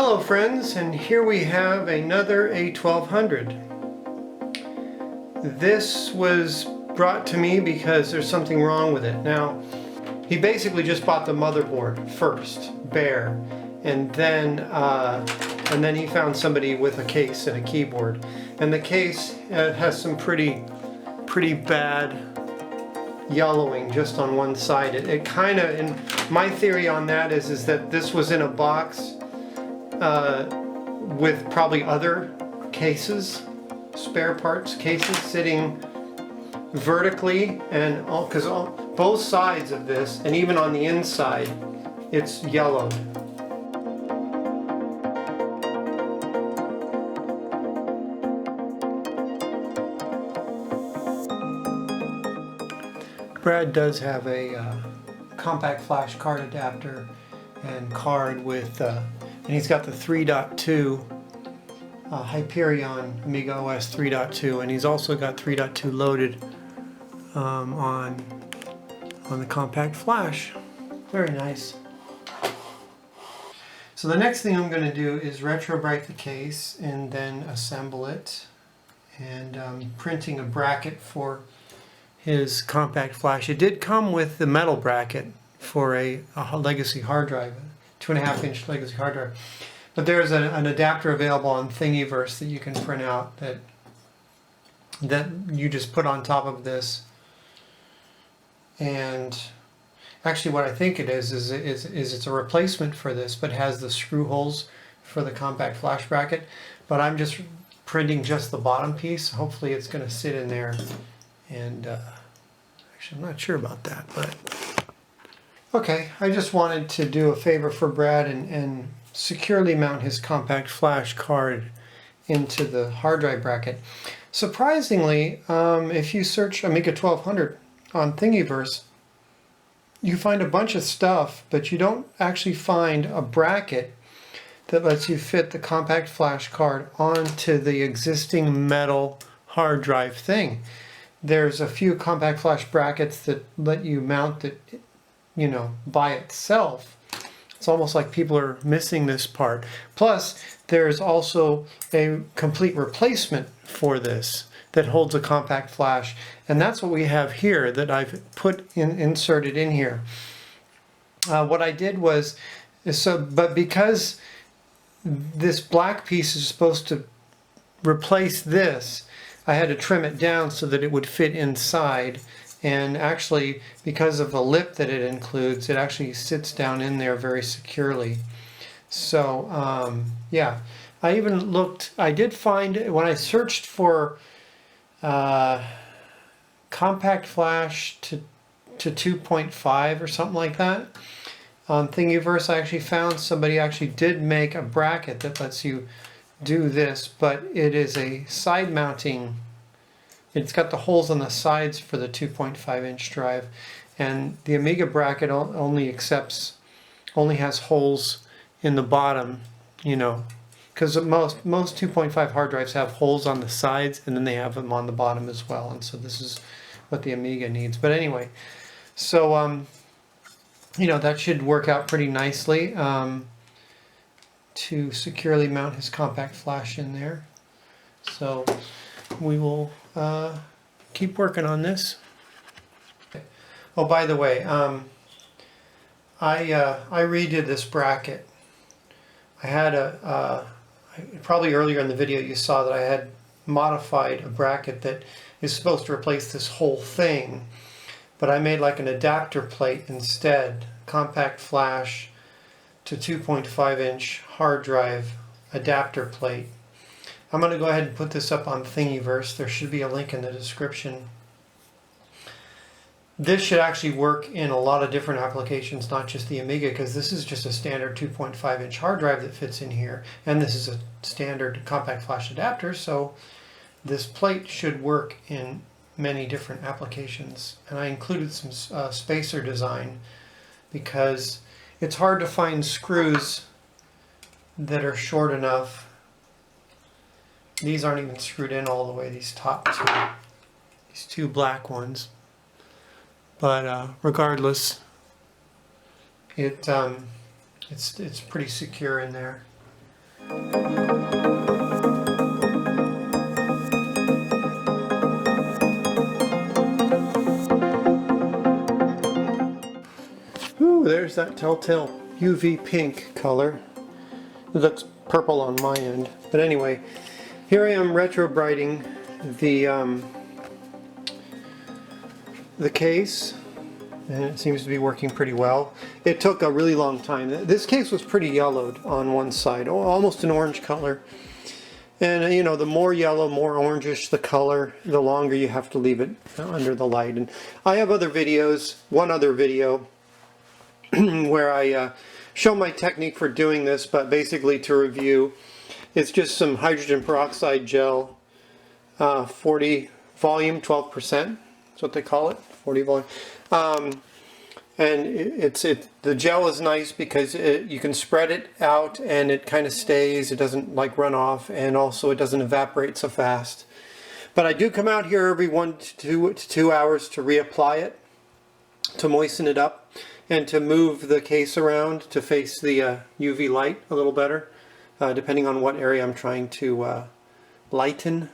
Hello friends, and here we have another A1200. This was brought to me because there's something wrong with it. Now, he basically just bought the motherboard first, bare, and then he found somebody with a case and a keyboard. And the case has some pretty bad yellowing just on one side. It kind of, and my theory on that is that this was in a box with probably other cases, spare parts cases sitting vertically, and because both sides of this, and even on the inside, it's yellowed. Brad does have a compact flash card adapter and card with, and he's got the 3.2 Hyperion Amiga OS 3.2, and he's also got 3.2 loaded on the compact flash. Very nice. So the next thing I'm going to do is Retrobright the case and then assemble it, and printing a bracket for his compact flash. It did come with the metal bracket for a legacy hard drive, 2.5-inch legacy hard drive. But there's an adapter available on Thingiverse that you can print out that you just put on top of this. And actually what I think it is it's a replacement for this, but has the screw holes for the compact flash bracket. But I'm just printing just the bottom piece. Hopefully it's going to sit in there. And actually I'm not sure about that, but okay, I just wanted to do a favor for Brad and securely mount his compact flash card into the hard drive bracket. Surprisingly, if you search Amiga 1200 on Thingiverse, you find a bunch of stuff, but you don't actually find a bracket that lets you fit the compact flash card onto the existing metal hard drive thing. There's a few compact flash brackets that let you mount it, you know, by itself. It's almost like people are missing this part. Plus, there's also a complete replacement for this that holds a compact flash, and that's what we have here that I've inserted in here. What I did was, but because this black piece is supposed to replace this, I had to trim it down so that it would fit inside. And actually, because of the lip that it includes, it actually sits down in there very securely. So yeah, I even looked, I did find, when I searched for compact flash to 2.5 or something like that on Thingiverse, I actually found somebody actually did make a bracket that lets you do this, but it is a side mounting. It's got the holes on the sides for the 2.5-inch drive, and the Amiga bracket only has holes in the bottom, you know, because most 2.5 hard drives have holes on the sides, and then they have them on the bottom as well, and so this is what the Amiga needs. But anyway, so you know, that should work out pretty nicely to securely mount his compact flash in there. So we will keep working on this. Oh, by the way, I redid this bracket. I had probably earlier in the video you saw that I had modified a bracket that is supposed to replace this whole thing, but I made like an adapter plate instead, compact flash to 2.5-inch hard drive adapter plate. I'm going to go ahead and put this up on Thingiverse. There should be a link in the description. This should actually work in a lot of different applications, not just the Amiga, because this is just a standard 2.5-inch hard drive that fits in here, and this is a standard compact flash adapter, so this plate should work in many different applications. And I included some spacer design because it's hard to find screws that are short enough. These aren't even screwed in all the way, these top two. These two black ones. But regardless, it's pretty secure in there. Ooh, there's that telltale UV pink color. It looks purple on my end. But anyway, here I am retrobrighting the case, and it seems to be working pretty well. It took a really long time. This case was pretty yellowed on one side, almost an orange color. And you know, the more yellow, more orangish the color, the longer you have to leave it under the light. And I have other videos, one other video where I show my technique for doing this, but basically to review, it's just some hydrogen peroxide gel, 40 volume, 12%, that's what they call it, 40 volume. And the gel is nice because you can spread it out and it kind of stays, it doesn't like run off, and also it doesn't evaporate so fast. But I do come out here every 1 to 2 hours to reapply it, to moisten it up, and to move the case around to face the UV light a little better, depending on what area I'm trying to lighten.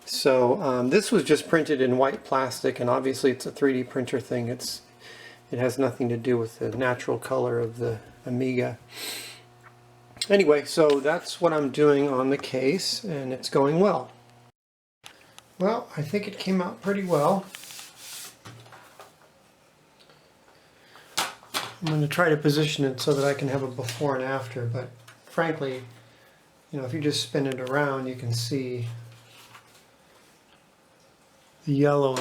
So this was just printed in white plastic, and obviously it's a 3D printer thing. It has nothing to do with the natural color of the Amiga. Anyway, so that's what I'm doing on the case, and it's going well. Well, I think it came out pretty well. I'm going to try to position it so that I can have a before and after, but frankly, you know, if you just spin it around, you can see the yellow.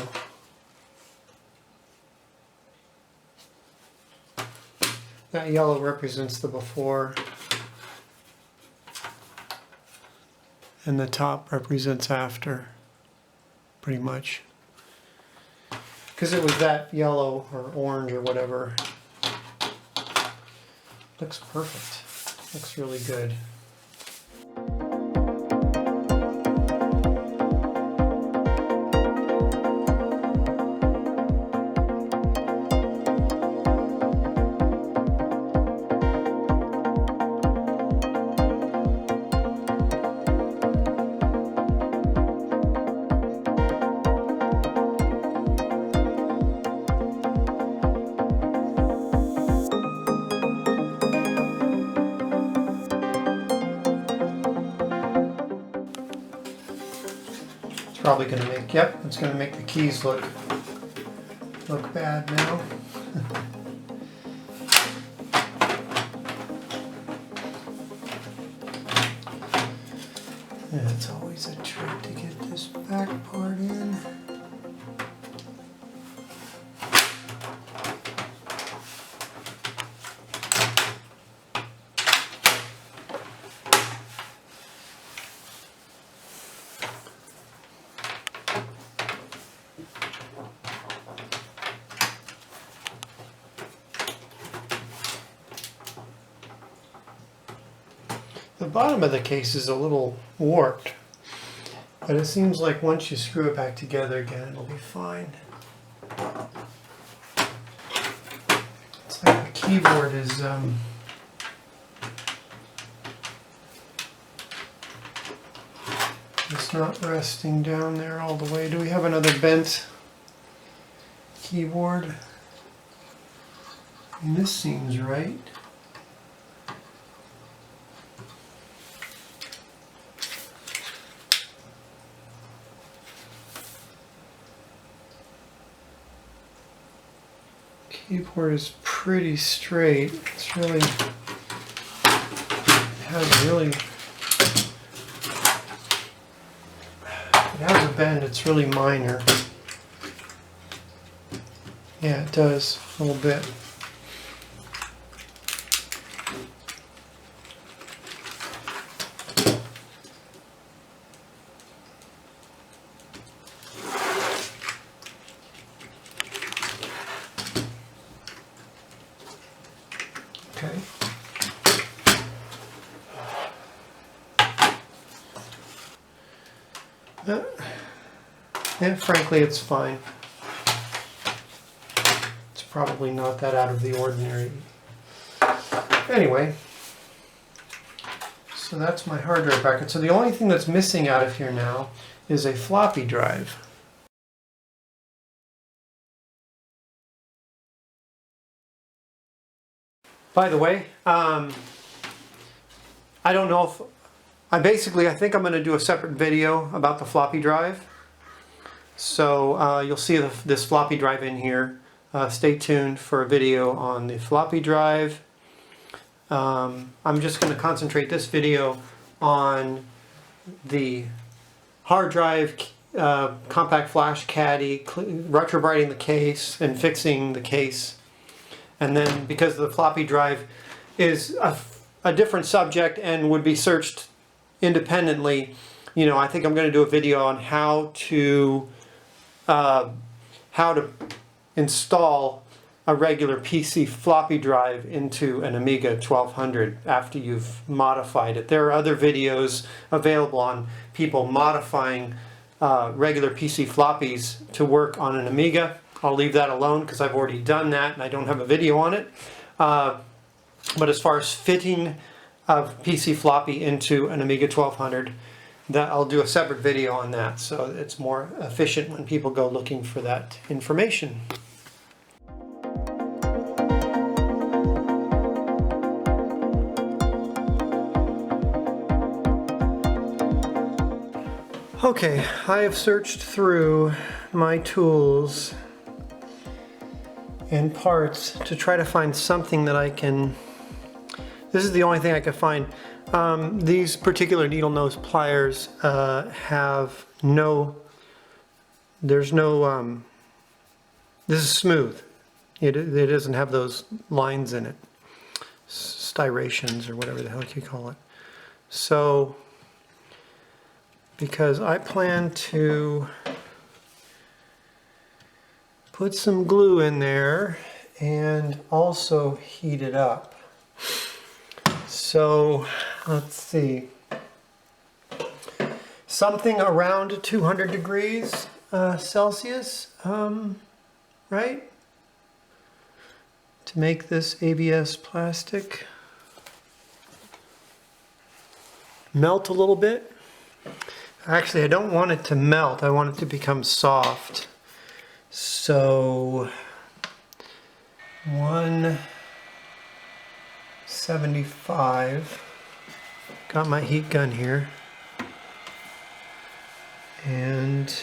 That yellow represents the before, and the top represents after, pretty much. Because it was that yellow or orange or whatever. Looks perfect. Looks really good. Probably going to make, yep, it's going to make the keys look bad now. Yeah, it's always a trick to get this back part in. The bottom of the case is a little warped, but it seems like once you screw it back together again, it'll be fine. It's like the keyboard is it's not resting down there all the way. Do we have another bent keyboard? And this seems right. Keyboard is pretty straight. It's really, it has a bend. It's really minor. Yeah, it does a little bit. Okay. And frankly, it's fine. It's probably not that out of the ordinary. Anyway, So that's my hard drive bracket. So the only thing that's missing out of here now is a floppy drive. By the way, I don't know if I think I'm going to do a separate video about the floppy drive. So you'll see this floppy drive in here. Stay tuned for a video on the floppy drive. I'm just going to concentrate this video on the hard drive, compact flash caddy, retrobrighting the case and fixing the case. And then because the floppy drive is a different subject and would be searched independently, you know, I think I'm going to do a video on how to install a regular PC floppy drive into an Amiga 1200 after you've modified it. There are other videos available on people modifying regular PC floppies to work on an Amiga. I'll leave that alone because I've already done that and I don't have a video on it. But as far as fitting a PC floppy into an Amiga 1200, I'll do a separate video on that, so it's more efficient when people go looking for that information. Okay, I have searched through my tools and parts to try to find something that I can... This is the only thing I could find. These particular needle nose pliers have no... There's no... This is smooth. It doesn't have those lines in it. Styrations or whatever the hell you call it. So, because I plan to put some glue in there and also heat it up. So let's see, something around 200 degrees Celsius, right? To make this ABS plastic melt a little bit. Actually, I don't want it to melt, I want it to become soft. So 175, got my heat gun here, and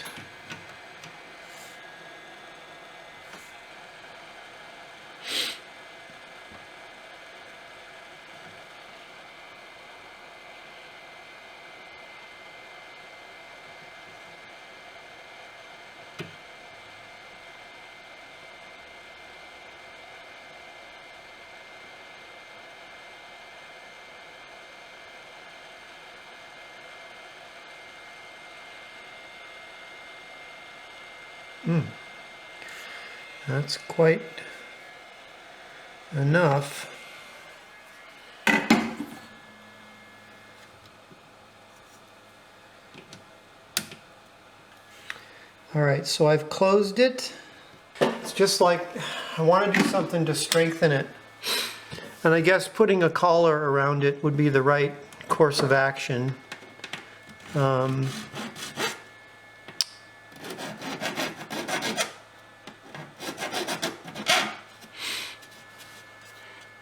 that's quite enough. All right, so I've closed it. It's just like I want to do something to strengthen it. And I guess putting a collar around it would be the right course of action.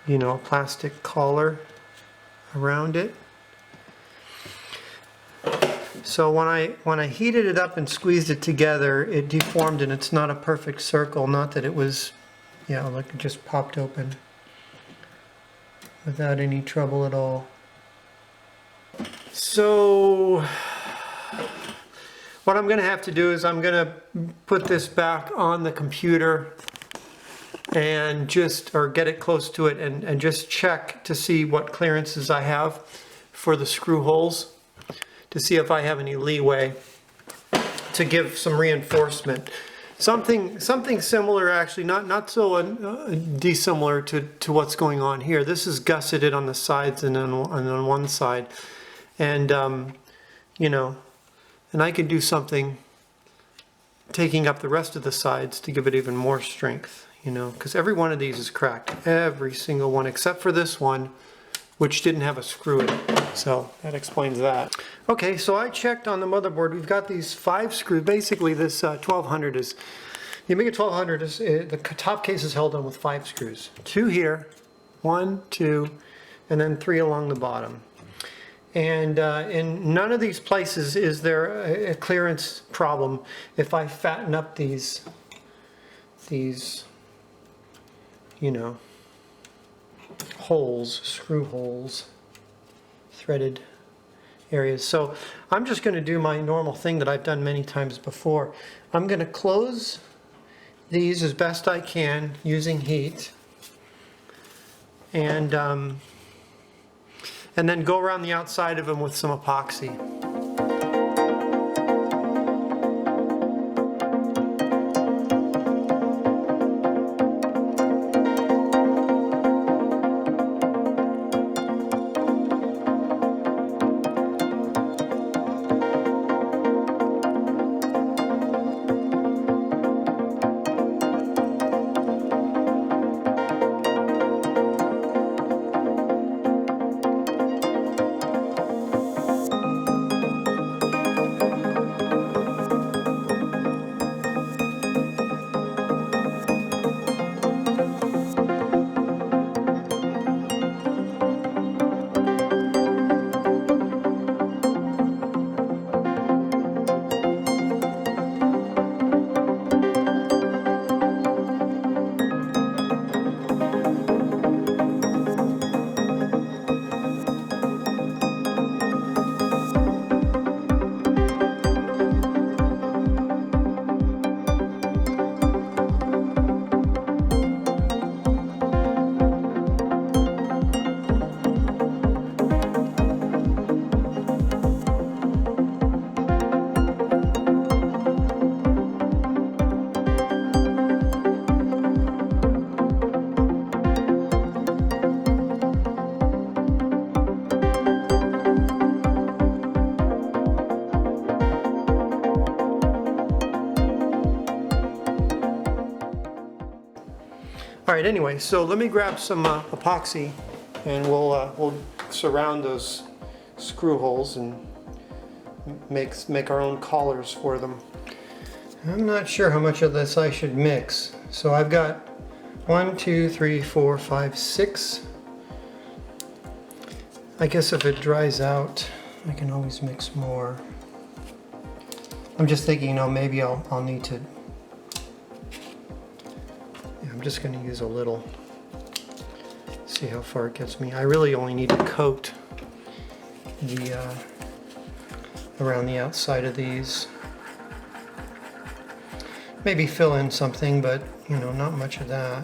You know, a plastic collar around it. So when I heated it up and squeezed it together, it deformed and it's not a perfect circle. Not that it was, yeah, like it just popped open without any trouble at all. So what I'm going to have to do is I'm going to put this back on the computer and get it close to it and just check to see what clearances I have for the screw holes, to see if I have any leeway to give some reinforcement. Something similar, actually, not so dissimilar to what's going on here. This is gusseted on the sides and on one side, and you know, and I could do something taking up the rest of the sides to give it even more strength. You know, because every one of these is cracked. Every single one, except for this one, which didn't have a screw in it. So that explains that. Okay, so I checked on the motherboard. We've got these 5 screws. Basically, this 1200 is, the Amiga 1200 is, the top case is held on with 5 screws. 2 here, 1, 2, and then 3 along the bottom. And in none of these places is there a clearance problem if I fatten up these, you know, holes, screw holes, threaded areas. So I'm just going to do my normal thing that I've done many times before. I'm going to close these as best I can using heat, and then go around the outside of them with some epoxy. Alright, anyway, so let me grab some epoxy, and we'll surround those screw holes and make our own collars for them. I'm not sure how much of this I should mix. So I've got 1, 2, 3, 4, 5, 6. I guess if it dries out, I can always mix more. I'm just thinking, you know, maybe I'll need to. I'm just going to use a little. See how far it gets me. I really only need to coat the around the outside of these. Maybe fill in something, but you know, not much of that.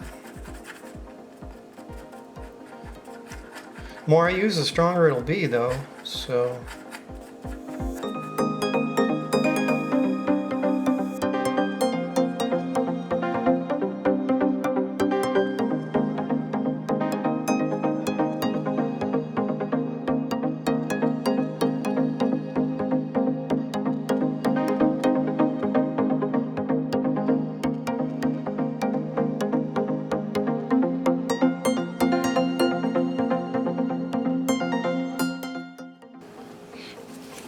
The more I use, the stronger it'll be, though. So.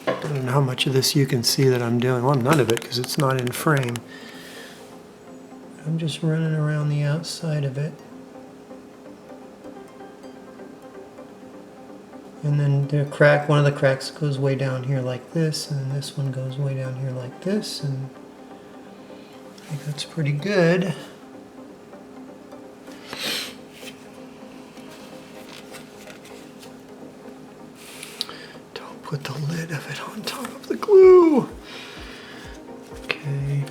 I don't know how much of this you can see that I'm doing. Well, none of it, because it's not in frame. I'm just running around the outside of it. And then the crack, one of the cracks goes way down here like this, and then this one goes way down here like this, and I think that's pretty good. Put the lid of it on top of the glue. Okay.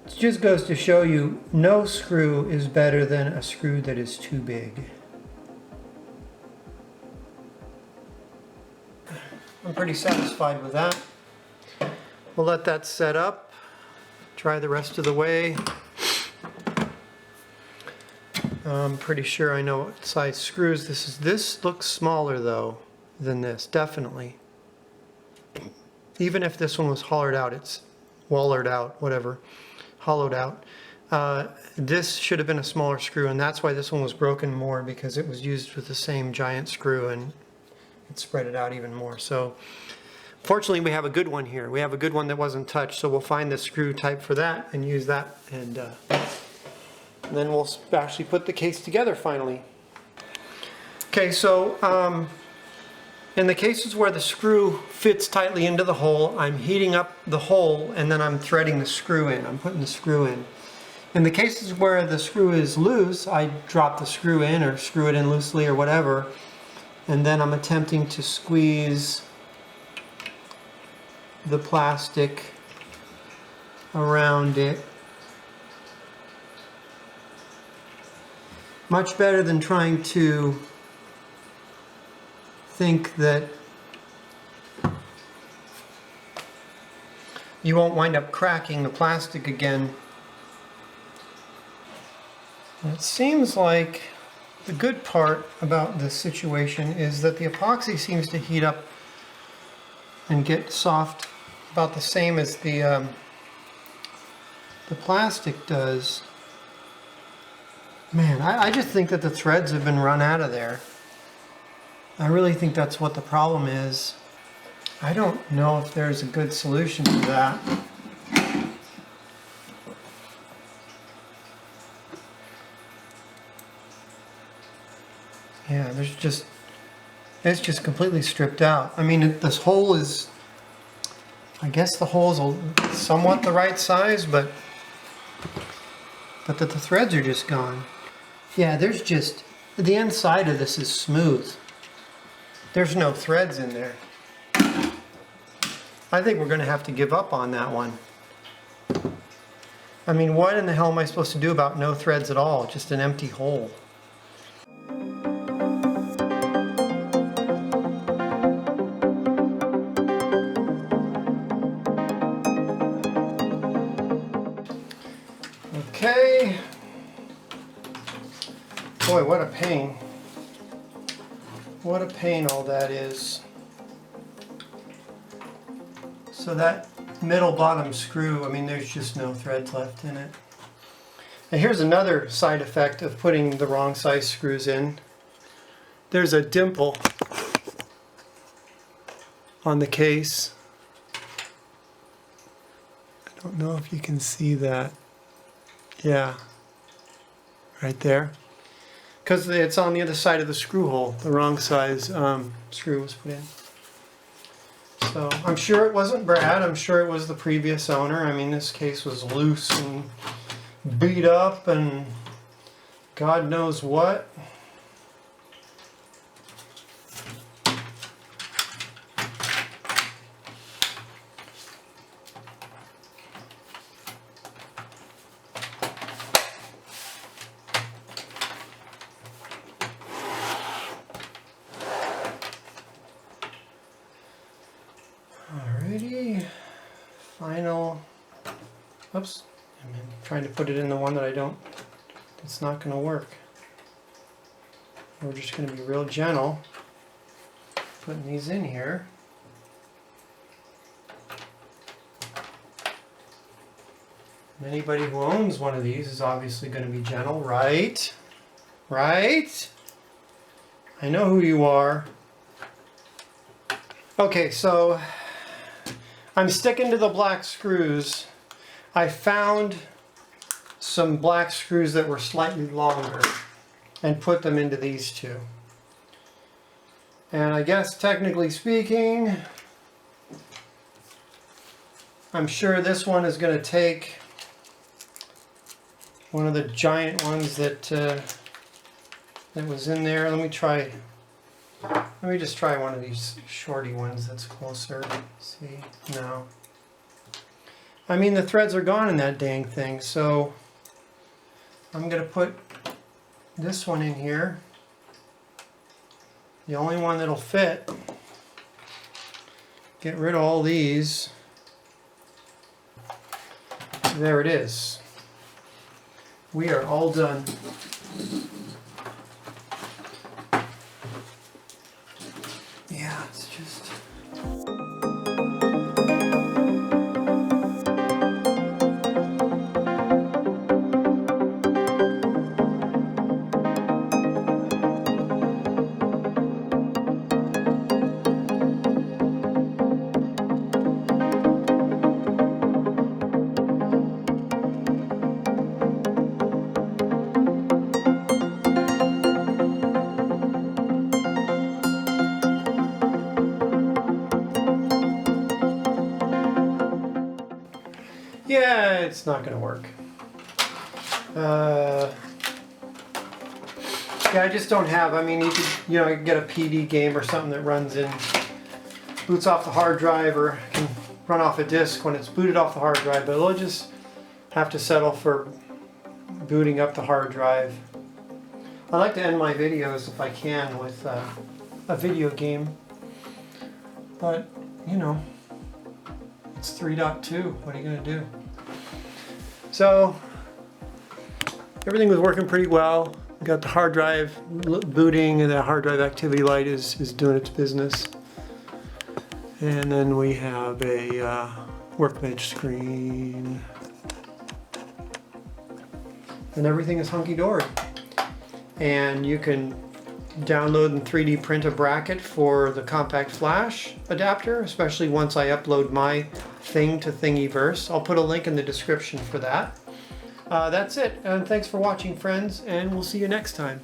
It just goes to show you, no screw is better than a screw that is too big. I'm pretty satisfied with that. We'll let that set up, try the rest of the way. I'm pretty sure I know what size screws this is. This looks smaller though than this, definitely. Even if this one was hollowed out, it's wallered out, whatever, hollowed out. This should have been a smaller screw, and that's why this one was broken more, because it was used with the same giant screw and it spread it out even more. So fortunately we have a good one here. We have a good one that wasn't touched, so we'll find the screw type for that and use that, and then we'll actually put the case together finally. Okay, so in the cases where the screw fits tightly into the hole, I'm heating up the hole and then I'm threading the screw in. I'm putting the screw in. In the cases where the screw is loose, I drop the screw in or screw it in loosely or whatever, and then I'm attempting to squeeze the plastic around it. Much better than trying to think that you won't wind up cracking the plastic again. It seems like the good part about this situation is that the epoxy seems to heat up and get soft about the same as the plastic does. Man, I just think that the threads have been run out of there. I really think that's what the problem is. I don't know if there's a good solution to that. Yeah, it's just completely stripped out. I mean, this hole is, I guess the hole is somewhat the right size, but that the threads are just gone. Yeah, there's just, the inside of this is smooth. There's no threads in there. I think we're going to have to give up on that one. I mean, what in the hell am I supposed to do about no threads at all? Just an empty hole. Okay. Boy, what a pain. What a pain all that is. So that middle bottom screw, I mean, there's just no threads left in it. And here's another side effect of putting the wrong size screws in. There's a dimple on the case. I don't know if you can see that. Yeah, right there. Because it's on the other side of the screw hole. The wrong size screw was put in. So I'm sure it wasn't Brad. I'm sure it was the previous owner. I mean, this case was loose and beat up and God knows what. Alrighty, final, oops, I'm trying to put it in the one that it's not going to work. We're just going to be real gentle putting these in here. Anybody who owns one of these is obviously going to be gentle, right? Right? I know who you are. Okay, so I'm sticking to the black screws. I found some black screws that were slightly longer and put them into these two. And I guess technically speaking, I'm sure this one is going to take one of the giant ones that was in there. Let me just try one of these shorty ones that's closer. See? No. I mean, the threads are gone in that dang thing, so I'm going to put this one in here. The only one that'll fit. Get rid of all these. There it is. we are all done. Yeah, it's just... Yeah, it's not going to work. Yeah, I just don't have, I mean, you could, you know, get a PD game or something that runs in, boots off the hard drive or can run off a disk when it's booted off the hard drive, but it'll just have to settle for booting up the hard drive. I like to end my videos if I can with a video game, but, you know, it's 3.2, what are you going to do? So, everything was working pretty well. We got the hard drive booting and the hard drive activity light is doing its business. And then we have a workbench screen. And everything is hunky-dory. And you can download and 3D print a bracket for the compact flash adapter, especially once I upload my thing to Thingiverse. I'll put a link in the description for that. That's it, and thanks for watching, friends, and we'll see you next time.